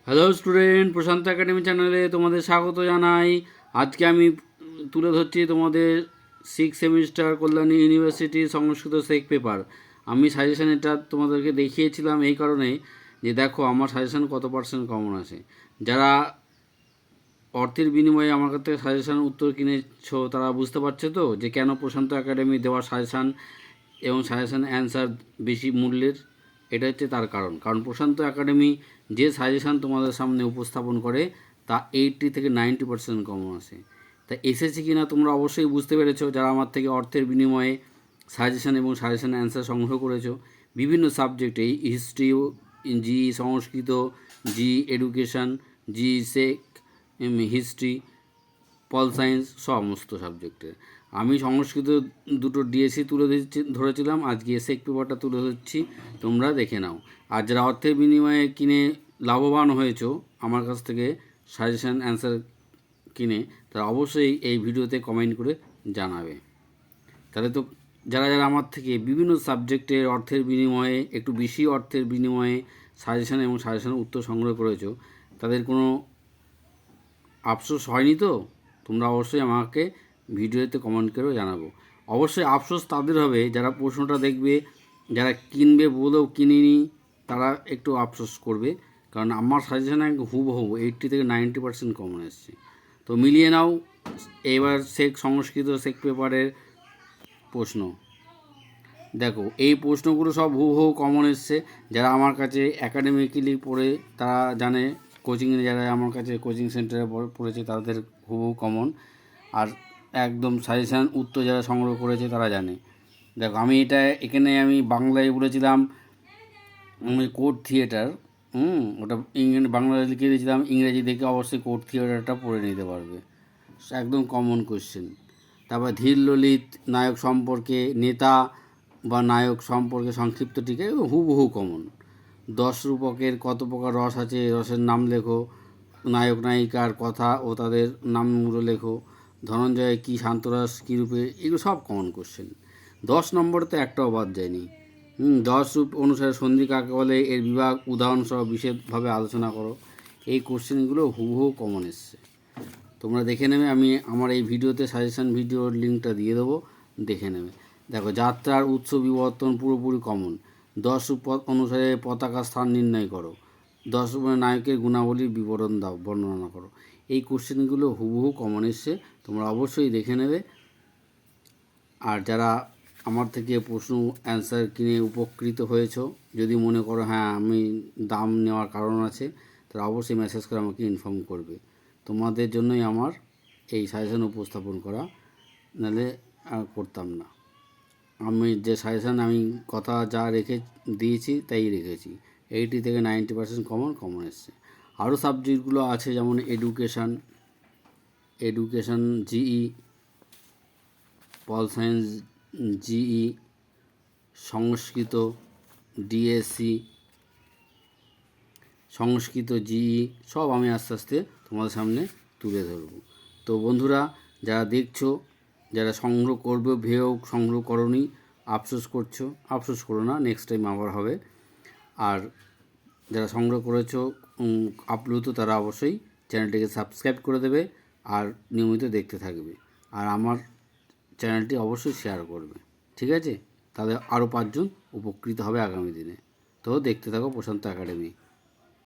Hello student, প্রশান্ত academy চ্যানেলে তোমাদের স্বাগত জানাই। আজকে আমি তুলে ধরছি তোমাদের 6 সেমিস্টার কল্যাণী ইউনিভার্সিটি সংস্কৃত সেক পেপার। আমি সাজেশান এটা তোমাদেরকে দেখিয়েছিলাম এই কারণে যে দেখো আমার সাজেশান কত পার্সেন্ট কমন আছে। যারা অর্থের বিনিময়ে আমার কাছ থেকে সাজেশান উত্তর কিনেছো তারা বুঝতে পারছো তো যে কেন প্রশান্ত একাডেমি দেওয়ার সাজেশান এবং সাজেশান অ্যান্সার বেশি মূল্যের। এটা হচ্ছে তার কারণ প্রশান্ত একাডেমি যে সাজেশান তোমাদের সামনে উপস্থাপন করে তা 80 থেকে 90% কমন আসে। তা এসেছে কি না তোমরা অবশ্যই বুঝতে পেরেছো যারা আমার থেকে অর্থের বিনিময়ে সাজেশান এবং সাজেশান অ্যান্সার সংগ্রহ করেছো বিভিন্ন সাবজেক্টে, হিস্ট্রি, জি সংস্কৃত, জি এডুকেশান, জি সেক, হিস্ট্রি, পল সায়েন্স, সমস্ত সাবজেক্টে। আমি সংস্কৃত দুটো ডিএসসি ধরেছিলাম, আজকে সেক পেপারটা তুলে ধরছি, তোমরা দেখে নাও। আর যারা অর্থের বিনিময়ে কিনে লাভবান হয়েছো আমার কাছ থেকে সাজেশান অ্যান্সার কিনে, তারা অবশ্যই এই ভিডিওতে কমেন্ট করে জানাবে। তাহলে তো যারা যারা আমার থেকে বিভিন্ন সাবজেক্টের অর্থের বিনিময়ে একটু বেশি অর্থের বিনিময়ে সাজেশান এবং সাজেশানের উত্তর সংগ্রহ করেছো তাদের কোনো আফসোস হয়নি তো? তোমরা অবশ্যই আমাকে ভিডিওতে কমেন্ট করেও জানাবো। অবশ্যই আফসোস তাদের হবে যারা প্রশ্নটা দেখবে, যারা কিনবে বলেও কিনিনি তারা একটু আফসোস করবে, কারণ আমার সাজেশনে হুবহু 80 থেকে 90% কমন এসছে। তো মিলিয়ে নাও এবার সংস্কৃত সেক পেপারের প্রশ্ন। দেখো এই প্রশ্নগুলো সব হুবহু কমন এসছে। যারা আমার কাছে একাডেমিক্যালি পড়ে তারা জানে, কোচিংয়ে যারা আমার কাছে কোচিং সেন্টারে পড়েছে তাদের হুবহু কমন। আর একদম সাজেশান উত্তর যারা সংগ্রহ করেছে তারা জানে। দেখো এখানে আমি বাংলায় বলেছিলাম আমি কোর্ট থিয়েটার, ওটা বাংলায় লিখে দিয়েছিলাম, ইংরেজি দেখে অবশ্যই কোর্ট থিয়েটারটা পড়ে নিতে পারবে, একদম কমন কোশ্চেন। তারপর ধীর ললিত নায়ক সম্পর্কে, নেতা বা নায়ক সম্পর্কে সংক্ষিপ্ত টিকা হুবহু কমন। 10 রূপকের কত প্রকার রস আছে, রসের নাম লেখো। নায়ক নায়িকার কথা ও তাদের নামগুলো লেখো। ধনঞ্জয় কী শান্তরস কী রূপে, এগুলো সব কমন কোশ্চেন। 10 নম্বরে তো একটাও বাদ যায়নি। 10 রূপ অনুসারে সন্ধি কাকে বলে, এর বিভাগ উদাহরণসহ বিশেষভাবে আলোচনা করো। এই কোশ্চেনগুলো হুবহু কমন এসছে, তোমরা দেখে নেবে। আমি আমার এই ভিডিওতে সাজেশান ভিডিওর লিঙ্কটা দিয়ে দেবো, দেখে নেবে। দেখো যাত্রার উৎস বিবর্তন পুরোপুরি কমন। 10 রূপ অনুসারে পতাকা স্থান নির্ণয় করো। 10 রূপের নায়কের গুণাবলীর বিবরণ দাও, বর্ণনা করো। এই কোশ্চেনগুলো হুবহু কমন এসছে, তোমরা অবশ্যই দেখে নেবে। আর যারা আমার থেকে প্রশ্ন অ্যান্সার কিনে উপকৃত হয়েছো, যদি মনে করো হ্যাঁ আমি দাম নেওয়ার কারণ আছে, তারা অবশ্যই মেসেজ করে আমাকে ইনফর্ম করবে। তোমাদের জন্যই আমার এই সাজেশান উপস্থাপন করা, নাহলে করতাম না। আমি যে সাজেশান আমি কথা যা দিয়েছি তাই রেখেছি। 80 থেকে 90% কমন এসছে। আরও সাবজেক্টগুলো আছে যেমন education GE, pol science GE, Sanskrit DSC, Sanskrit GE, সব আমি আস্তে আস্তে তোমাদের সামনে তুলে ধরব। তো বন্ধুরা যারা দেখছো, যারা সংগ্রহ করবে ভেবেও সংগ্রহ করোনি, আফসোস করছো, আফসোস করো না, নেক্সট টাইম আবার হবে। আর যারা সংগ্রহ করেছো আপ্লুত তারা অবশ্যই চ্যানেলটিকে সাবস্ক্রাইব করে দেবে আর নিয়মিত দেখতে থাকবে। আর আমার চ্যানেলটি অবশ্যই শেয়ার করবে, ঠিক আছে? তাহলে আরও 5 জন উপকৃত হবে আগামী দিনে। তো দেখতে থাকো প্রশান্ত একাডেমি।